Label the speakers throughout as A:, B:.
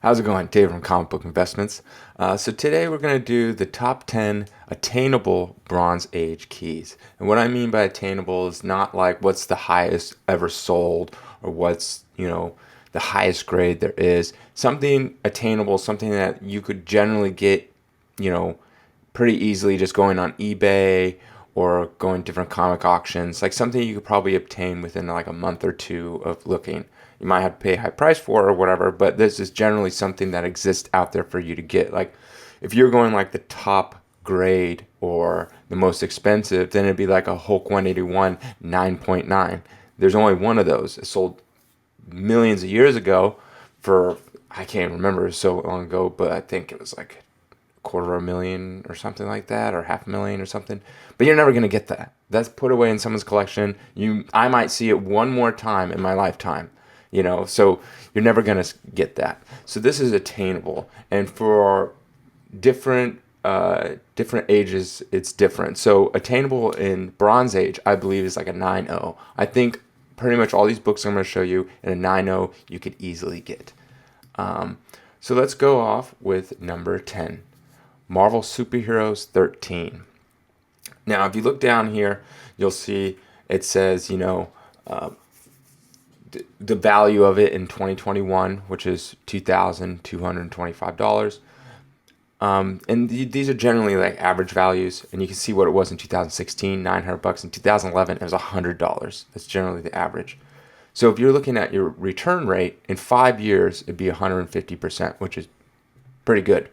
A: How's it going? Dave from Comic Book Investments. So today we're going to do the top 10 attainable Bronze Age keys. And what I mean by attainable is not like what's the highest ever sold or what's, the highest grade there is. Something attainable, something that you could generally get, pretty easily just going on eBay or going to different comic auctions. Like something you could probably obtain within like a month or two of looking. You might have to pay a high price for it or whatever, but this is generally something that exists out there for you to get. Like if you're going like the top grade or the most expensive, then it'd be like a Hulk 181 9.9. There's only one of those. It sold millions of years ago for, I can't remember, it was so long ago, but I think it was like $250,000 or something like that, or $500,000 or something. But you're never going to get that. That's put away in someone's collection. I might see it one more time in my lifetime. So you're never going to get that. So this is attainable, and for different ages, it's different. So attainable in Bronze Age, I believe, is like a 9.0. I think pretty much all these books I'm going to show you in a 9.0 you could easily get. So let's go off with number 10, Marvel Superheroes 13. Now, if you look down here, you'll see it says, the value of it in 2021, which is $2,225. And these are generally like average values, and you can see what it was in 2016, $900. In 2011, it was $100. That's generally the average. So if you're looking at your return rate, in 5 years, it'd be 150%, which is pretty good.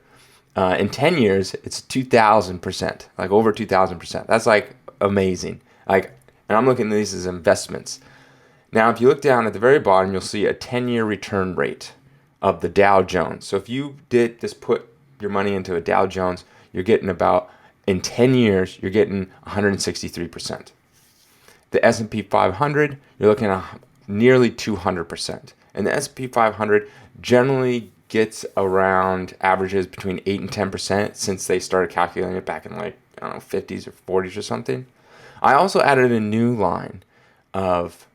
A: In 10 years, it's 2,000%, like over 2,000%. That's like amazing. And I'm looking at these as investments. Now, if you look down at the very bottom, you'll see a 10-year return rate of the Dow Jones. So if you did just put your money into a Dow Jones, you're getting about, in 10 years, you're getting 163%. The S&P 500, you're looking at nearly 200%. And the S&P 500 generally gets around averages between 8 and 10% since they started calculating it back in 50s or 40s or something. I also added a new line of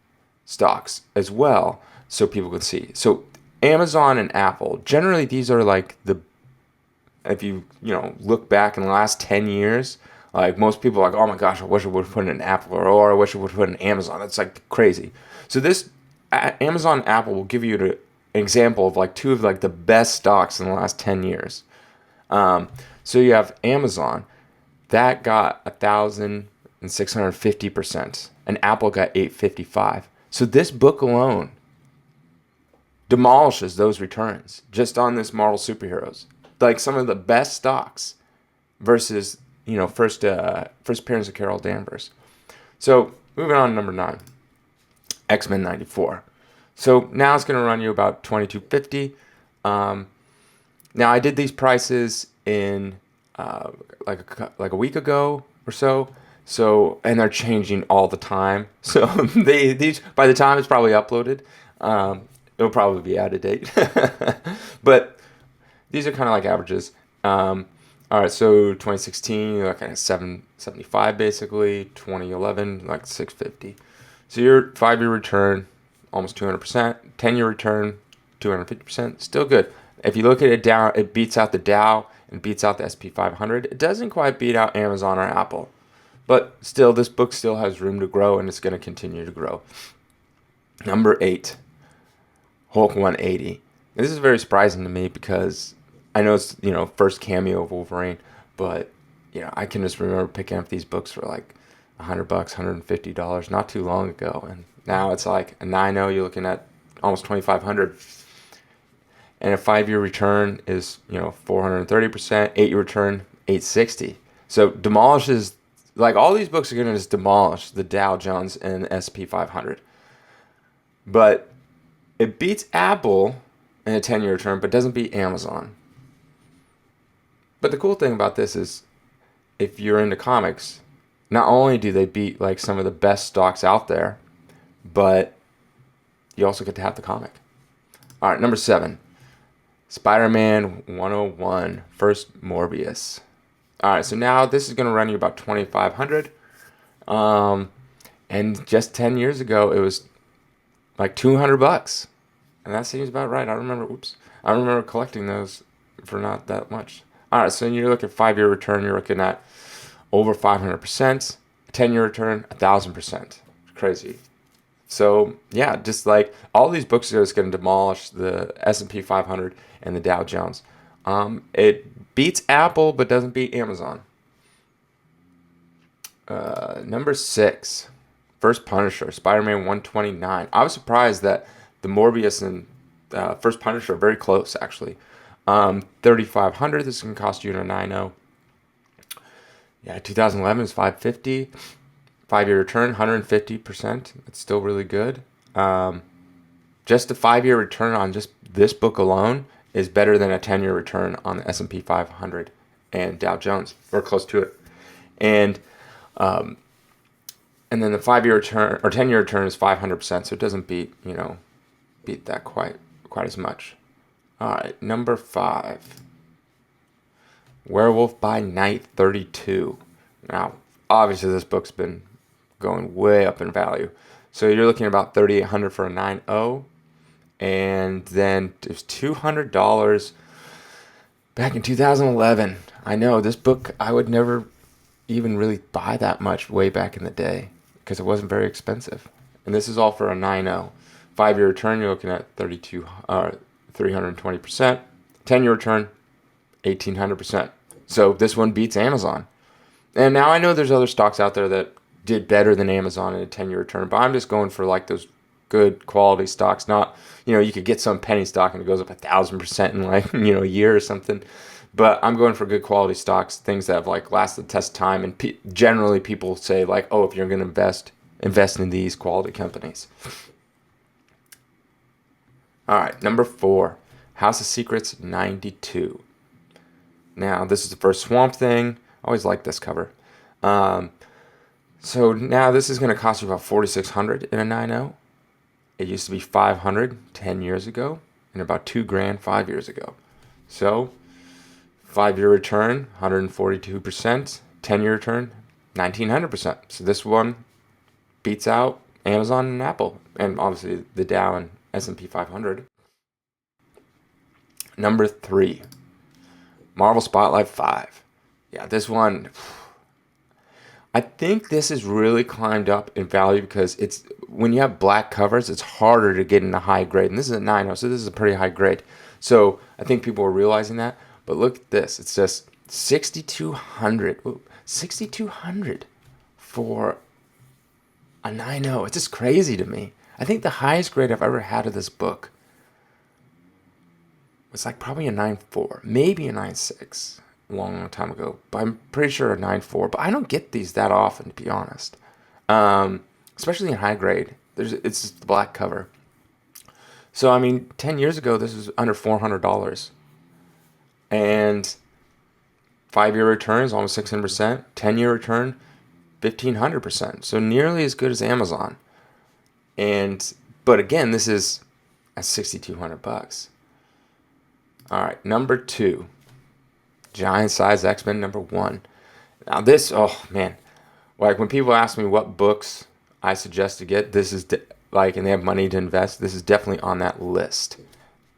A: stocks as well so people could see. So Amazon and Apple, generally these are like if you look back in the last 10 years, like most people are like, oh my gosh, I wish I would have put in an Apple, or I wish I would have put in Amazon. That's like crazy. So this Amazon and Apple will give you an example of like two of like the best stocks in the last 10 years. So you have Amazon that got 1,650%, and Apple got 855. So this book alone demolishes those returns just on this Marvel Superheroes. Like some of the best stocks versus, first appearance of Carol Danvers. So moving on to number 9, X-Men 94. So now it's going to run you about $2,250. Now I did these prices in like a week ago or so. So, and they're changing all the time. So these by the time it's probably uploaded, it'll probably be out of date. But these are kind of like averages. All right, so 2016, like kind of 775 basically. 2011, like 650. So your 5-year return, almost 200%. 10-year return, 250%. Still good. If you look at it down, it beats out the Dow and beats out the S&P 500. It doesn't quite beat out Amazon or Apple. But still, this book still has room to grow, and it's going to continue to grow. Number 8, Hulk 180. This is very surprising to me because I know it's, first cameo of Wolverine, but, I can just remember picking up these books for like $100, $150 not too long ago. And now it's like a 9.0, you're looking at almost $2,500. And a 5-year return is, 430%, 8-year return, 860. So demolishes. Like all these books are going to just demolish the Dow Jones and the S&P 500. But it beats Apple in a 10-year return, but doesn't beat Amazon. But the cool thing about this is if you're into comics, not only do they beat like some of the best stocks out there, but you also get to have the comic. All right, number 7, Spider-Man 101, First Morbius. All right, so now this is going to run you about $2,500. And just 10 years ago, it was like $200. And that seems about right. I remember, I remember collecting those for not that much. All right, so you look at 5-year return, you're looking at over 500%. 10-year return, 1,000%. Crazy. So yeah, just like all these books are just going to demolish the S&P 500 and the Dow Jones. It beats Apple, but doesn't beat Amazon. Number 6, First Punisher, Spider-Man 129. I was surprised that the Morbius and First Punisher are very close, actually. 3,500. This can cost you a 9.0. Yeah, 2011 is 550. 5-year return, 150%. It's still really good. Just a 5-year return on just this book alone is better than a 10-year return on the S&P 500 and Dow Jones, or close to it. And then the 5-year return or 10-year return is 500%, so it doesn't beat that quite as much. All right, number 5, Werewolf by Night 32. Now, obviously, this book's been going way up in value. So you're looking at about $3,800 for a 9.0. And then it was $200 back in 2011. I know, this book, I would never even really buy that much way back in the day because it wasn't very expensive. And this is all for a 9.0. 5-year return, you're looking at 320%. 10-year return, 1,800%. So this one beats Amazon. And now I know there's other stocks out there that did better than Amazon in a 10-year return, but I'm just going for like those good quality stocks. Not, you could get some penny stock and it goes up 1,000% in like, a year or something. But I'm going for good quality stocks, things that have like lasted the test of time. And generally people say like, oh, if you're going to invest in these quality companies. All right, number 4, House of Secrets 92. Now, this is the first Swamp Thing. I always like this cover. So now this is going to cost you about $4,600 in a 9.0. It used to be $500 10 years ago, and about $2,000 5 years ago. So 5-year return, 142%. 10-year return, 1,900%. So this one beats out Amazon and Apple, and obviously the Dow and S&P 500. Number 3, Marvel Spotlight 5. Yeah, this one, I think this has really climbed up in value because it's when you have black covers, it's harder to get in a high grade. And this is a 9.0, so this is a pretty high grade. So I think people are realizing that. But look at this. It's just $6,200 for a 9.0. It's just crazy to me. I think the highest grade I've ever had of this book was like probably a 9.4, maybe a 9.6. Long time ago, but I'm pretty sure a 9.4. But I don't get these that often, to be honest. Especially in high grade. It's just the black cover. So I mean, 10 years ago, this was under $400, and 5-year return is almost 600%. 10-year return, 1,500%. So nearly as good as Amazon. But again, this is at $6,200. All right, number 2. Giant Size X-Men number 1. Now this, oh man, like when people ask me what books I suggest to get, this is and they have money to invest, this is definitely on that list.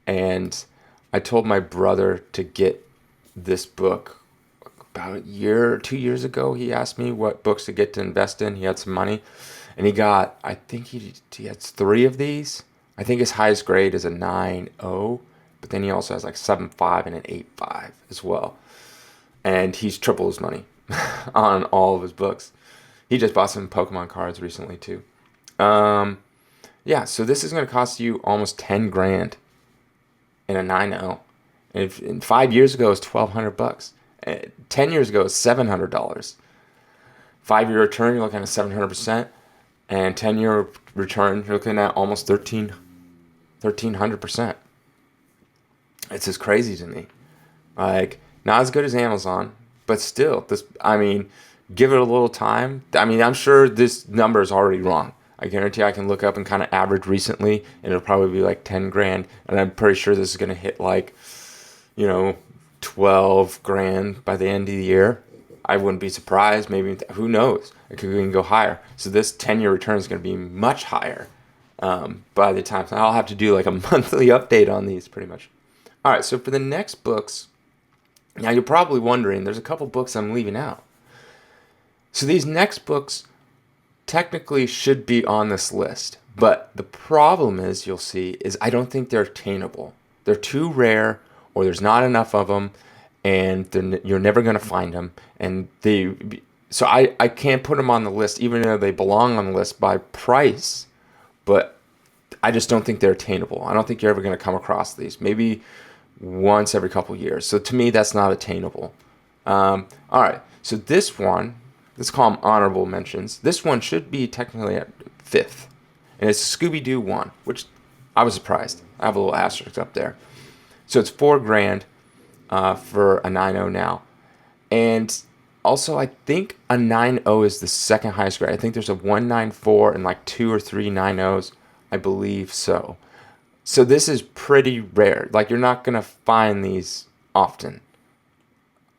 A: And I told my brother to get this book about a year or 2 years ago. He asked me what books to get to invest in. He had some money, and he got, I think he has 3 of these. I think his highest grade is a 9.0, but then he also has like 7.5 and an 8.5 as well. And he's triple his money on all of his books. He just bought some Pokemon cards recently too. Yeah, so this is going to cost you almost $10,000 in a 9.0. And 5 years ago, it was $1,200. 10 years ago, it was $700. 5-year return, you're looking at 700%. And 10-year return, you're looking at almost 1,300%. It's just crazy to me. Like, not as good as Amazon, but still, give it a little time. I'm sure this number is already wrong. I guarantee I can look up and kind of average recently, and it'll probably be like $10,000. And I'm pretty sure this is going to hit like, $12,000 by the end of the year. I wouldn't be surprised. Maybe, who knows? It could even go higher. So this 10-year return is going to be much higher by the time. So I'll have to do like a monthly update on these pretty much. All right, so for the next books, now you're probably wondering, there's a couple books I'm leaving out. So these next books technically should be on this list, but the problem is, you'll see, is I don't think they're attainable. They're too rare, or there's not enough of them, and you're never going to find them. And so I can't put them on the list, even though they belong on the list by price, but I just don't think they're attainable. I don't think you're ever going to come across these. Maybe once every couple years. So to me, that's not attainable. All right. So this one, let's call them honorable mentions. This one should be technically at 5th. And it's Scooby-Doo 1, which I was surprised. I have a little asterisk up there. So it's $4,000 for a 9.0 now. And also, I think a 9.0 is the second highest grade. I think there's a 194 and like 2 or 3 9.0s. I believe so. So this is pretty rare. Like, you're not going to find these often.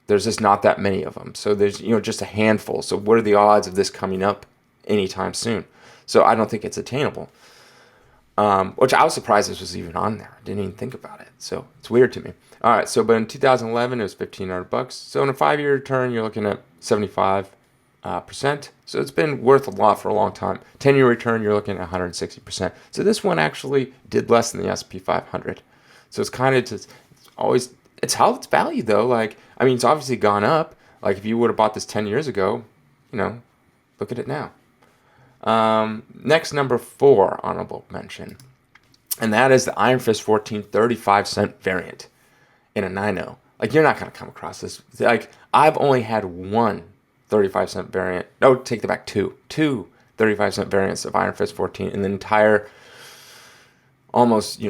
A: There's just not that many of them. So there's, just a handful. So what are the odds of this coming up anytime soon? So I don't think it's attainable. Which I was surprised this was even on there. I didn't even think about it. So it's weird to me. All right. So, but in 2011, it was $1,500. So in a 5-year return, you're looking at 75%. So it's been worth a lot for a long time. 10-year return, you're looking at 160%. So this one actually did less than the S&P 500. So it's kind of just it's held its value though. Like, I mean, it's obviously gone up. Like, if you would have bought this 10 years ago, look at it now. Next, number 4 honorable mention, and that is the Iron Fist 14 35-cent variant in a 9.0. Like, you're not going to come across this. Like, I've only had one 35-cent variant. No, take that back. Two 35-cent variants of Iron Fist 14 in the entire almost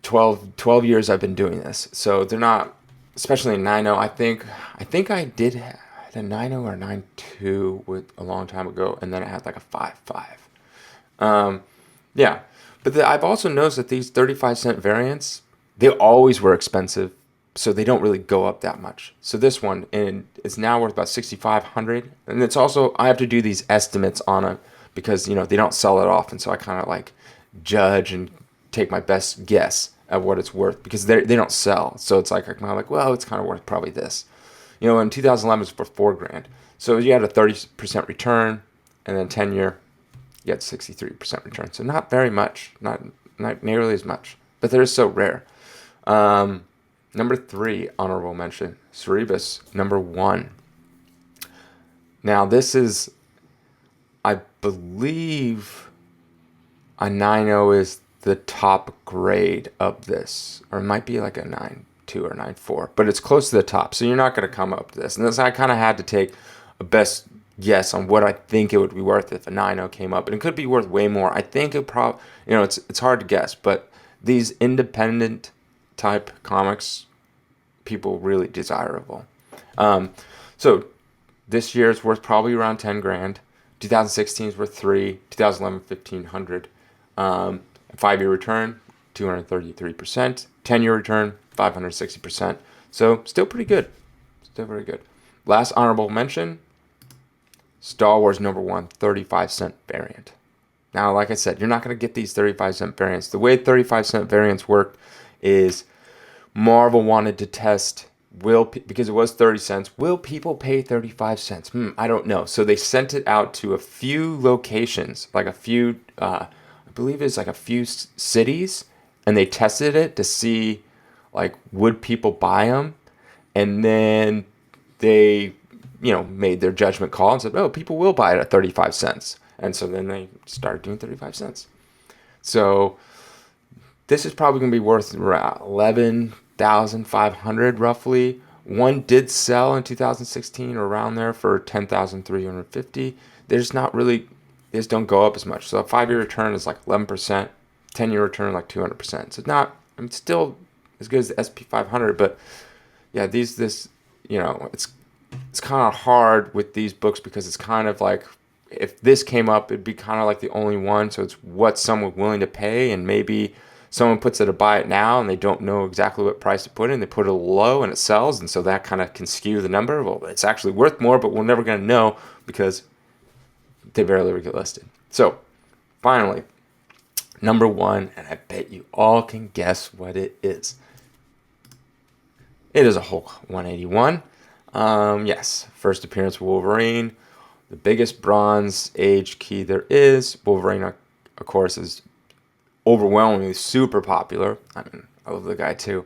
A: 12 years I've been doing this. So they're not, especially in 9.0. I think I did have a 9.0 or 9.2 with a long time ago, and then I had like a 5.5. Yeah, but I've also noticed that these 35-cent variants, they always were expensive, so they don't really go up that much. So this one, and it's now worth about $6,500, and it's also, I have to do these estimates on it because they don't sell it often, so I kind of like judge and take my best guess at what it's worth because they don't sell. So it's like, I'm kind of like, well, it's kind of worth probably this. In 2011 it was for $4,000. So you had a 30% return, and then 10-year, you had 63% return. So not very much, not nearly as much, but they're so rare. Number 3 honorable mention, CEREBUS, number 1. Now this is, I believe, a 9.0 is the top grade of this, or it might be like a 9.2 or 9.4, but it's close to the top, so you're not going to come up to this. And this, I kind of had to take a best guess on what I think it would be worth if a 9.0 came up, and it could be worth way more. I think it probably, it's hard to guess, but these independent type comics, people really desirable. So this year is worth probably around $10,000. 2016 is worth 3. 2011 1,500. 5-year return 233%. 10-year return 560%. So still pretty good. Still very good. Last honorable mention, Star Wars number 1 35-cent variant. Now, like I said, you're not going to get these 35-cent variants. The way 35-cent variants work is Marvel wanted to test, because it was 30 cents, will people pay 35 cents? I don't know. So they sent it out to a few locations, like a few, I believe it's like a few cities, and they tested it to see, like, would people buy them? And then they, made their judgment call and said, oh, people will buy it at 35 cents. And so then they started doing 35 cents. So this is probably going to be worth around 11,500 roughly. One did sell in 2016 or around there for 10,350. They're just not really, they just don't go up as much. So a 5-year return is like 11%, 10-year return like 200%. So it's not, it's still as good as the SP 500, but yeah, it's kind of hard with these books because it's kind of like, if this came up, it'd be kind of like the only one. So it's what someone willing to pay, and maybe someone puts it to buy it now and they don't know exactly what price to put in. They put it low and it sells, and so that kind of can skew the number. Well, it's actually worth more, but we're never going to know because they barely get listed. So finally, number 1, and I bet you all can guess what it is. It is a Hulk 181. Yes, first appearance of Wolverine, the biggest Bronze Age key there is. Wolverine, of course, is overwhelmingly super popular. I mean, I love the guy too.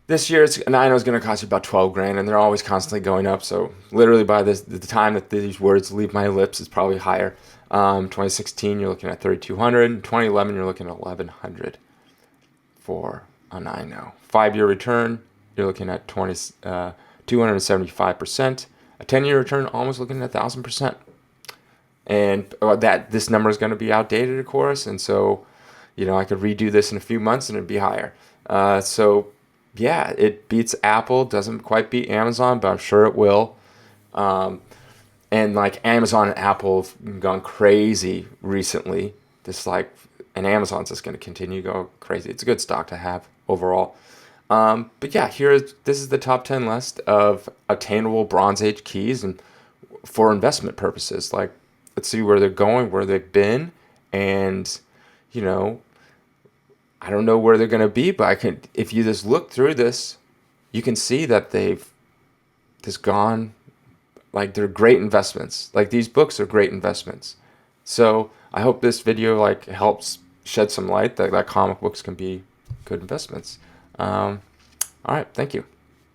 A: This year, I know it's going to cost you about 12 grand, and they're always constantly going up. So literally by the time that these words leave my lips, it's probably higher. 2016, you're looking at 3,200. 2011, you're looking at 1,100 for a 9.0. 5-year return, you're looking at 275%. A 10-year return, almost looking at 1,000%. And that this number is going to be outdated, of course, and so I could redo this in a few months and it'd be higher. So yeah, it beats Apple, doesn't quite beat Amazon, but I'm sure it will. And like Amazon and Apple have gone crazy recently. And Amazon's just going to continue to go crazy. It's a good stock to have overall. But yeah, this is the top 10 list of attainable Bronze Age keys and for investment purposes. Like, let's see where they're going, where they've been, and I don't know where they're going to be, but if you just look through this, you can see that they've just gone, like, they're great investments. Like, these books are great investments. So I hope this video helps shed some light that comic books can be good investments. All right, thank you.